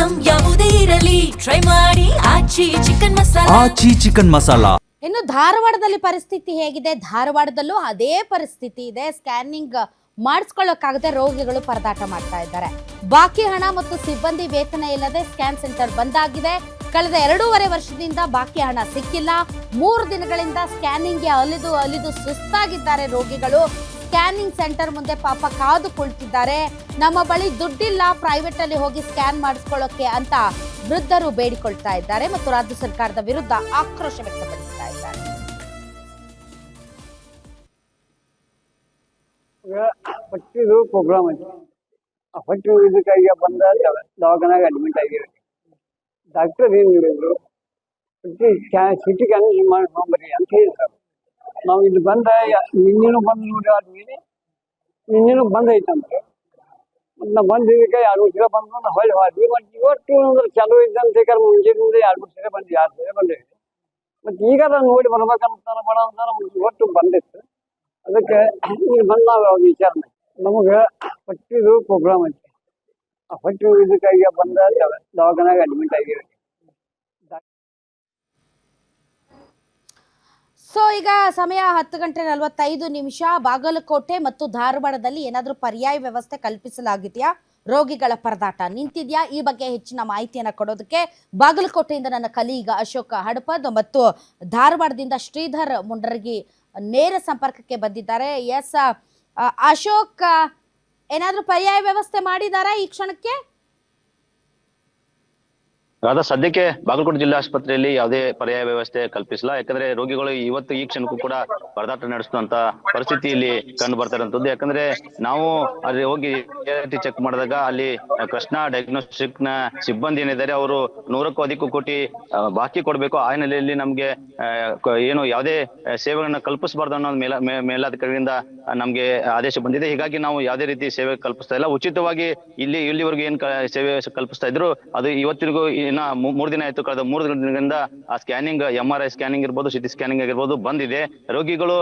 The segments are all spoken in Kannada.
ಐಟಂ ಯಾವುದೇ ಇರಲಿ ಟ್ರೈ ಮಾಡಿ ಆಚಿ ಚಿಕನ್ ಮಸಾಲಾ. ಇನ್ನು ಧಾರವಾಡದಲ್ಲಿ ಪರಿಸ್ಥಿತಿ ಹೇಗಿದೆ? ಧಾರವಾಡದಲ್ಲೂ ಅದೇ ಪರಿಸ್ಥಿತಿ ಇದೆ. ಸ್ಕ್ಯಾನಿಂಗ್ ಮಾಡಿಸ್ಕೊಳ್ಳೋಕ್ಕಾಗದೆ ರೋಗಿಗಳು ಪರದಾಟ ಮಾಡ್ತಾ ಇದ್ದಾರೆ. ಬಾಕಿ ಹಣ ಮತ್ತು ಸಿಬ್ಬಂದಿ ವೇತನ ಇಲ್ಲದೆ ಸ್ಕ್ಯಾನ್ ಸೆಂಟರ್ ಬಂದ್ ಆಗಿದೆ. ಕಳೆದ 2.5 ವರ್ಷದಿಂದ ಬಾಕಿ ಹಣ ಸಿಕ್ಕಿಲ್ಲ. 3 ದಿನಗಳಿಂದ ಸ್ಕ್ಯಾನಿಂಗ್ಗೆ ಅಲಿದು ಸುಸ್ತಾಗಿದ್ದಾರೆ ರೋಗಿಗಳು. ಸ್ಕ್ಯಾನಿಂಗ್ ಸೆಂಟರ್ ಮುಂದೆ ಪಾಪ ಕಾದು ಕುಳಿತಿದ್ದಾರೆ. ನಮ್ಮ ಬಳಿ ದುಡ್ಡಿಲ್ಲ, ಪ್ರೈವೇಟ್ ಅಲ್ಲಿ ಹೋಗಿ ಸ್ಕ್ಯಾನ್ ಮಾಡಿಸ್ಕೊಳ್ಳೋಕೆ ಅಂತ ವೃದ್ಧರು ಬೇಡಿಕೊಳ್ತಾ ಇದ್ದಾರೆ ಮತ್ತು ರಾಜ್ಯ ಸರ್ಕಾರದ ವಿರುದ್ಧ ಆಕ್ರೋಶ ವ್ಯಕ್ತಪಡಿಸ್ತಾ ಇದ್ದಾರೆ. ಪಟ್ಟಿದು ಪ್ರೋಗ್ರಾಮ್ ಐತಿ. ಆ ಪಟ್ಟಿ ಇದಕ್ಕಾಗಿ ಬಂದ ದವಾಖಾನಾಗ ಅಡ್ಮಿಟ್ ಆಗಿರಿ. ಡಾಕ್ಟರ್ ಏನ್ ಹೇಳಿದ್ರು, ಪಟ್ಟಿ ಸಿಟಿ ಸ್ಕ್ಯಾನಿಂಗ್ ಮಾಡ್ಕೊಂಬರ್ರಿ ಅಂತ ಹೇಳಿದ್ರು. ನಾವು ಇಲ್ಲಿ ಬಂದ ನಿನ್ನೇನು ಬಂದು ನೋಡಿ ಆದ್ಮೇಲೆ ನಿನ್ನೇನು ಬಂದ್ ಐತಂದ್ರೆ ಮತ್ತು ನಾವು ಬಂದು ಇದಕ್ಕೆ 2 ಸಲ ಬಂದು ಹೊಳ್ಳಿ ಹೋದ್ವಿ. ಮತ್ತು ಇವತ್ತು ಅಂದ್ರೆ ಚಲೋ ಇದ್ದಂತೆ ಮುಂಜಾನೆ 2 ಸಲ ಬಂದು 2 ಸಲ ಬಂದೇವಿ. ಮತ್ತು ಈಗ ನೋಡಿ ಬರ್ಬೇಕಂತ ಬೇಡ ಅಂತ ನಮ್ಗೆ ಇವತ್ತು ಬಂದಿತ್ತು. ಅದಕ್ಕೆ ಈಗ ಬಂದು ನಾವು ವಿಚಾರ ಮಾಡಿ ನಮಗೆ ಪಟ್ಟಿದು ಪ್ರೋಗ್ರಾಮ್ ಐತಿ. ಆ ಪಟ್ಟಿ ಇದಕ್ಕಾಗಿ ಬಂದ ದವಾಖಾನಾಗ ಅಡ್ಮಿಟ್ ಆಗಿರಿ. ಸೊ ಈಗ ಸಮಯ 10:45. ಬಾಗಲಕೋಟೆ ಮತ್ತು ಧಾರವಾಡದಲ್ಲಿ ಏನಾದರೂ ಪರ್ಯಾಯ ವ್ಯವಸ್ಥೆ ಕಲ್ಪಿಸಲಾಗಿದೆಯಾ? ರೋಗಿಗಳ ಪರದಾಟ ನಿಂತಿದೆಯಾ? ಈ ಬಗ್ಗೆ ಹೆಚ್ಚಿನ ಮಾಹಿತಿಯನ್ನು ಕೊಡೋದಕ್ಕೆ ಬಾಗಲಕೋಟೆಯಿಂದ ನನ್ನ ಕಲೀಗ ಅಶೋಕ ಹಡಪದ್ ಮತ್ತು ಧಾರವಾಡದಿಂದ ಶ್ರೀಧರ್ ಮುಂಡರಗಿ ನೇರ ಸಂಪರ್ಕಕ್ಕೆ ಬಂದಿದ್ದಾರೆ. ಎಸ್ ಅಶೋಕ್, ಏನಾದರೂ ಪರ್ಯಾಯ ವ್ಯವಸ್ಥೆ ಮಾಡಿದಾರಾ ಈ ಕ್ಷಣಕ್ಕೆ? ಸದ್ಯಕ್ಕೆ ಬಾಗಲಕೋಟೆ ಜಿಲ್ಲಾ ಆಸ್ಪತ್ರೆಯಲ್ಲಿ ಯಾವುದೇ ಪರ್ಯಾಯ ವ್ಯವಸ್ಥೆ ಕಲ್ಪಿಸಿಲ್ಲ. ಯಾಕಂದ್ರೆ ರೋಗಿಗಳು ಇವತ್ತು ಈ ಕ್ಷಣಕ್ಕೂ ಕೂಡ ಪರದಾಟ ನಡೆಸುವಂತ ಪರಿಸ್ಥಿತಿ ಇಲ್ಲಿ ಕಂಡು ಬರ್ತಾ ಇರುವಂತದ್ದು. ಯಾಕಂದ್ರೆ ನಾವು ಅಲ್ಲಿ ಹೋಗಿ ಚೆಕ್ ಮಾಡಿದಾಗ ಅಲ್ಲಿ ಕೃಷ್ಣ ಡಯಾಗ್ನೋಸ್ಟಿಕ್ ನ ಸಿಬ್ಬಂದಿ ಏನಿದ್ದಾರೆ ಅವರು 100ಕ್ಕೂ ಅಧಿಕ ಕೋಟಿ ಬಾಕಿ ಕೊಡಬೇಕು. ಆ ಹಿನ್ನೆಲೆಯಲ್ಲಿ ನಮ್ಗೆ ಏನು ಯಾವುದೇ ಸೇವೆಗಳನ್ನ ಕಲ್ಪಿಸಬಾರ್ದು ಅನ್ನೋ ಮೇಲಾಧಿಕಾರಿಯಿಂದ ನಮ್ಗೆ ಆದೇಶ ಬಂದಿದೆ. ಹೀಗಾಗಿ ನಾವು ಯಾವುದೇ ರೀತಿ ಸೇವೆ ಕಲ್ಪಿಸ್ತಾ ಇಲ್ಲ. ಉಚಿತವಾಗಿ ಇಲ್ಲಿವರೆಗೂ ಏನ್ ಸೇವೆ ಕಲ್ಪಿಸ್ತಾ ಇದ್ರು ಅದು ಇವತ್ತಿಗೂ 3 ದಿನ ಆಯ್ತು. ಕಳೆದ 3 ದಿನದಿಂದ ಆ ಸ್ಕ್ಯಾನಿಂಗ್ MRI ಸ್ಕ್ಯಾನಿಂಗ್ ಇರ್ಬೋದು, ಸಿಟಿ ಸ್ಕ್ಯಾನಿಂಗ್ ಆಗಿರ್ಬೋದು ಬಂದಿದೆ. ರೋಗಿಗಳು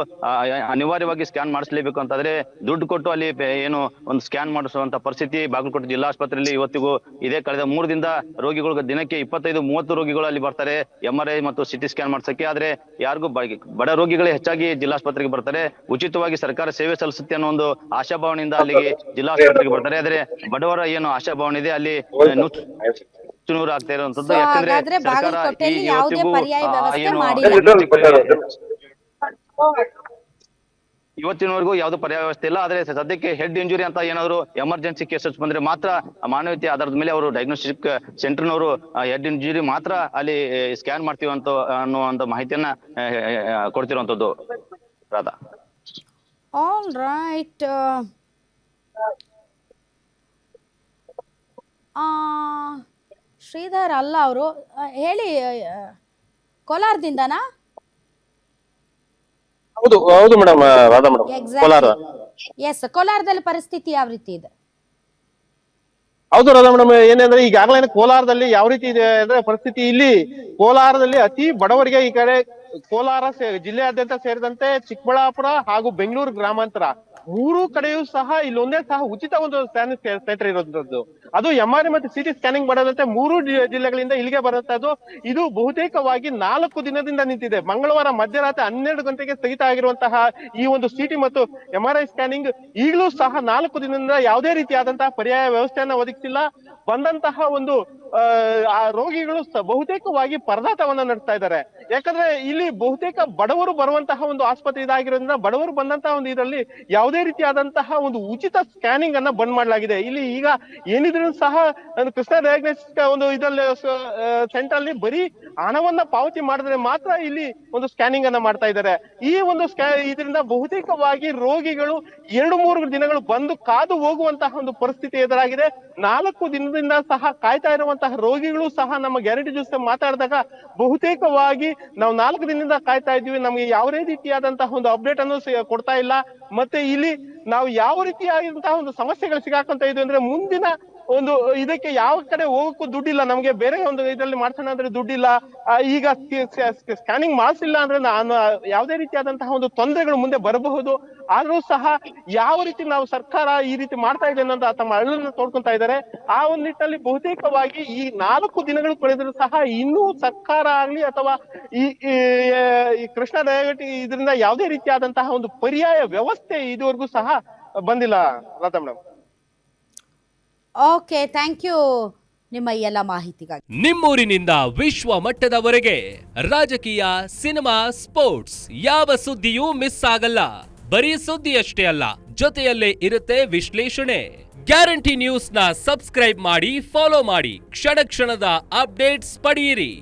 ಅನಿವಾರ್ಯವಾಗಿ ಸ್ಕ್ಯಾನ್ ಮಾಡಿಸಲೇಬೇಕು ಅಂತಾದ್ರೆ ದುಡ್ಡು ಕೊಟ್ಟು ಅಲ್ಲಿ ಏನು ಒಂದು ಸ್ಕ್ಯಾನ್ ಮಾಡಿಸುವಂತ ಪರಿಸ್ಥಿತಿ ಬಾಗಲಕೋಟೆ ಜಿಲ್ಲಾ ಆಸ್ಪತ್ರೆಯಲ್ಲಿ ಇವತ್ತಿಗೂ ಇದೆ. ಕಳೆದ 3 ದಿನದ ರೋಗಿಗಳು ದಿನಕ್ಕೆ 25-30 ರೋಗಿಗಳು ಅಲ್ಲಿ ಬರ್ತಾರೆ MRI ಮತ್ತು ಸಿಟಿ ಸ್ಕ್ಯಾನ್ ಮಾಡ್ಸಕ್ಕೆ. ಆದ್ರೆ ಯಾರಿಗೂ ಬಡ ರೋಗಿಗಳೇ ಹೆಚ್ಚಾಗಿ ಜಿಲ್ಲಾಸ್ಪತ್ರೆಗೆ ಬರ್ತಾರೆ. ಉಚಿತವಾಗಿ ಸರ್ಕಾರ ಸೇವೆ ಸಲ್ಲಿಸುತ್ತೆ ಅನ್ನೋ ಒಂದು ಆಶಾಭಾವನೆಯಿಂದ ಅಲ್ಲಿಗೆ ಜಿಲ್ಲಾಸ್ಪತ್ರೆಗೆ ಬರ್ತಾರೆ. ಆದ್ರೆ ಬಡವರ ಏನು ಆಶಾಭಾವನೆ ಇದೆ ಅಲ್ಲಿ ಚುನೂರು ಆಗ್ತಾ ಇರುವಂತದ್ದು. ಯಾಕಂದ್ರೆ ಸರ್ಕಾರ ಇವತ್ತಿನವರೆಗೂ ಯಾವ್ದು ಪರ್ಯಾಯ ವ್ಯವಸ್ಥೆ ಇಲ್ಲ. ಆದ್ರೆ ಸದ್ಯಕ್ಕೆ ಹೆಡ್ ಇಂಜುರಿ ಅಂತ ಏನಾದ್ರು ಎಮರ್ಜೆನ್ಸಿ ಕೇಸಸ್ ಬಂದ್ರೆ ಮಾತ್ರ ಮಾನವೀಯತೆ ಆಧಾರದ ಮೇಲೆ ಅವರು ಡಯಾಗ್ನೋಸ್ಟಿಕ್ ಸೆಂಟರ್ನವರು ಹೆಡ್ ಇಂಜುರಿ ಮಾತ್ರ ಅಲ್ಲಿ ಸ್ಕ್ಯಾನ್ ಮಾಡ್ತೀವಿ ಅನ್ನುವಂತ ಮಾಹಿತಿಯನ್ನ ಕೊಡ್ತಿರುವಂತದ್ದು. Radha, all right. ಶ್ರೀಧರ್ ಅಲ್ಲ ಅವರು ಹೇಳಿ, ಕೋಲಾರದಿಂದನಾ? ಹೌದು ಹೌದು madam, Radha madam, Kolar. Yes, ಕೋಲಾರದಲ್ಲಿ ಪರಿಸ್ಥಿತಿ ಯಾವ ರೀತಿ ಇದೆ? ಹೌದು ರಾಧಾ ಮೇಡಮ್, ಏನಂದ್ರೆ ಈಗಾಗಲೇ ಕೋಲಾರದಲ್ಲಿ ಯಾವ ರೀತಿ ಇದೆ ಅಂದ್ರೆ ಪರಿಸ್ಥಿತಿ, ಇಲ್ಲಿ ಕೋಲಾರದಲ್ಲಿ ಅತಿ ಬಡವರಿಗೆ ಈ ಕಡೆ ಕೋಲಾರ ಜಿಲ್ಲೆಯಾದ್ಯಂತ ಸೇರಿದಂತೆ ಚಿಕ್ಕಬಳ್ಳಾಪುರ ಹಾಗೂ ಬೆಂಗಳೂರು ಗ್ರಾಮಾಂತರ 3 ಕಡೆಯೂ ಸಹ ಇಲ್ಲೊಂದೇ ಸಹ ಉಚಿತ ಒಂದು ಸ್ಕ್ಯಾನಿಂಗ್ ಸೆಂಟರ್ ಇರುವಂತದ್ದು. ಅದು MRI ಮತ್ತು ಸಿಟಿ ಸ್ಕ್ಯಾನಿಂಗ್ ಮಾಡೋದಂತೆ 3 ಜಿಲ್ಲೆಗಳಿಂದ ಇಲ್ಲಿಗೆ ಬರುವಂತದ್ದು. ಇದು ಬಹುತೇಕವಾಗಿ 4 ದಿನದಿಂದ ನಿಂತಿದೆ. ಮಂಗಳವಾರ ಮಧ್ಯರಾತ್ರಿ 12 ಗಂಟೆಗೆ ಸ್ಥಗಿತ ಆಗಿರುವಂತಹ ಈ ಒಂದು ಸಿಟಿ ಮತ್ತು MRI ಸ್ಕ್ಯಾನಿಂಗ್ ಈಗಲೂ ಸಹ 4 ದಿನದಿಂದ ಯಾವುದೇ ರೀತಿಯಾದಂತಹ ಪರ್ಯಾಯ ವ್ಯವಸ್ಥೆಯನ್ನ ಒದಗಿಸಿಲ್ಲ. ಬಂದಂತಹ ಒಂದು ಆ ರೋಗಿಗಳು ಬಹುತೇಕವಾಗಿ ಪರದಾಟವನ್ನ ನಡೆಸ್ತಾ ಇದ್ದಾರೆ. ಯಾಕಂದ್ರೆ ಇಲ್ಲಿ ಬಹುತೇಕ ಬಡವರು ಬರುವಂತಹ ಒಂದು ಆಸ್ಪತ್ರೆ ಇದಾಗಿರೋದ್ರಿಂದ ಬಡವರು ಬಂದಂತಹ ಒಂದು ಇದರಲ್ಲಿ ಯಾವುದೇ ರೀತಿಯಾದಂತಹ ಒಂದು ಉಚಿತ ಸ್ಕ್ಯಾನಿಂಗ್ ಅನ್ನ ಬಂದ್ ಮಾಡಲಾಗಿದೆ. ಇಲ್ಲಿ ಈಗ ಏನಿದ್ರು ಸಹ ಕೃಷ್ಣ ಡಯಾಗ್ನೋಸ್ಟಿಕ್ ಒಂದು ಇದರಲ್ಲಿ ಸೆಂಟರ್ ಅಲ್ಲಿ ಬರೀ ಹಣವನ್ನ ಪಾವತಿ ಮಾಡಿದ್ರೆ ಮಾತ್ರ ಇಲ್ಲಿ ಒಂದು ಸ್ಕ್ಯಾನಿಂಗ್ ಅನ್ನ ಮಾಡ್ತಾ ಇದ್ದಾರೆ. ಈ ಒಂದು ಇದರಿಂದ ಬಹುತೇಕವಾಗಿ ರೋಗಿಗಳು 2-3 ದಿನಗಳು ಬಂದು ಕಾದು ಹೋಗುವಂತಹ ಒಂದು ಪರಿಸ್ಥಿತಿ ಎದುರಾಗಿದೆ. 4 ದಿನದಿಂದ ಸಹ ಕಾಯ್ತಾ ಇರುವಂತಹ ರೋಗಿಗಳು ಸಹ ನಮ್ಮ ಗ್ಯಾರಂಟಿ ಜೊತೆ ಮಾತಾಡಿದಾಗ ಬಹುತೇಕವಾಗಿ ನಾವು 4 ದಿನದಿಂದ ಕಾಯ್ತಾ ಇದ್ದೀವಿ, ನಮಗೆ ಯಾವ ರೀತಿಯಾದಂತಹ ಒಂದು ಅಪ್ಡೇಟ್ ಅನ್ನು ಕೊಡ್ತಾ ಇಲ್ಲ. ಮತ್ತೆ ಇಲ್ಲಿ ನಾವು ಯಾವ ರೀತಿಯಾದಂತಹ ಒಂದು ಸಮಸ್ಯೆಗಳು ಸಿಗಾಕೊಂತ ಇದ್ವಿ ಅಂದ್ರೆ ಮುಂದಿನ ಒಂದು ಇದಕ್ಕೆ ಯಾವ ಕಡೆ ಹೋಗಕ್ಕೂ ದುಡ್ಡಿಲ್ಲ, ನಮ್ಗೆ ಬೇರೆ ಒಂದು ಇದರಲ್ಲಿ ಮಾಡ್ಸೋಣ ಅಂದ್ರೆ ದುಡ್ಡಿಲ್ಲ. ಈಗ ಸ್ಕ್ಯಾನಿಂಗ್ ಮಾಡಿಸಿಲ್ಲ ಅಂದ್ರೆ ನಾನು ಯಾವುದೇ ರೀತಿಯಾದಂತಹ ಒಂದು ತೊಂದರೆಗಳು ಮುಂದೆ ಬರಬಹುದು. ಆದ್ರೂ ಸಹ ಯಾವ ರೀತಿ ನಾವು ಸರ್ಕಾರ ಈ ರೀತಿ ಮಾಡ್ತಾ ಇದೆ ಅನ್ನೋದು ತಮ್ಮ ಅಳಲನ್ನು ತೋಡ್ಕೊಂತಾ ಇದ್ದಾರೆ. ಆ ಒಂದು ನಿಟ್ಟಿನಲ್ಲಿ ಬಹುತೇಕವಾಗಿ ಈ 4 ದಿನಗಳು ಕಳೆದರೂ ಸಹ ಇನ್ನೂ ಸರ್ಕಾರ ಆಗ್ಲಿ ಅಥವಾ ಈ ಕೃಷ್ಣ ದಯಗಟ್ಟಿ ಇದರಿಂದ ಯಾವುದೇ ರೀತಿಯಾದಂತಹ ಒಂದು ಪರ್ಯಾಯ ವ್ಯವಸ್ಥೆ ಇದುವರೆಗೂ ಸಹ ಬಂದಿಲ್ಲ Lata madam. Okay, thank you ನಿಮ್ಮ ಎಲ್ಲ ಮಾಹಿತಿಗಾಗಿ. ನಿಮ್ಮೂರಿನಿಂದ ವಿಶ್ವ ಮಟ್ಟದವರೆಗೆ ರಾಜಕೀಯ, ಸಿನಿಮಾ, ಸ್ಪೋರ್ಟ್ಸ್ ಯಾವ ಸುದ್ದಿಯೂ ಮಿಸ್ ಆಗಲ್ಲ. ಬರೀ ಸುದ್ದಿಯಷ್ಟೇ ಅಲ್ಲ, ಜೊತೆಯಲ್ಲೇ ಇರುತ್ತೆ ವಿಶ್ಲೇಷಣೆ. ಗ್ಯಾರಂಟಿ ನ್ಯೂಸ್ನ ಸಬ್ಸ್ಕ್ರೈಬ್ ಮಾಡಿ, ಫಾಲೋ ಮಾಡಿ, ಕ್ಷಣ ಕ್ಷಣದ ಅಪ್ಡೇಟ್ಸ್ ಪಡೆಯಿರಿ.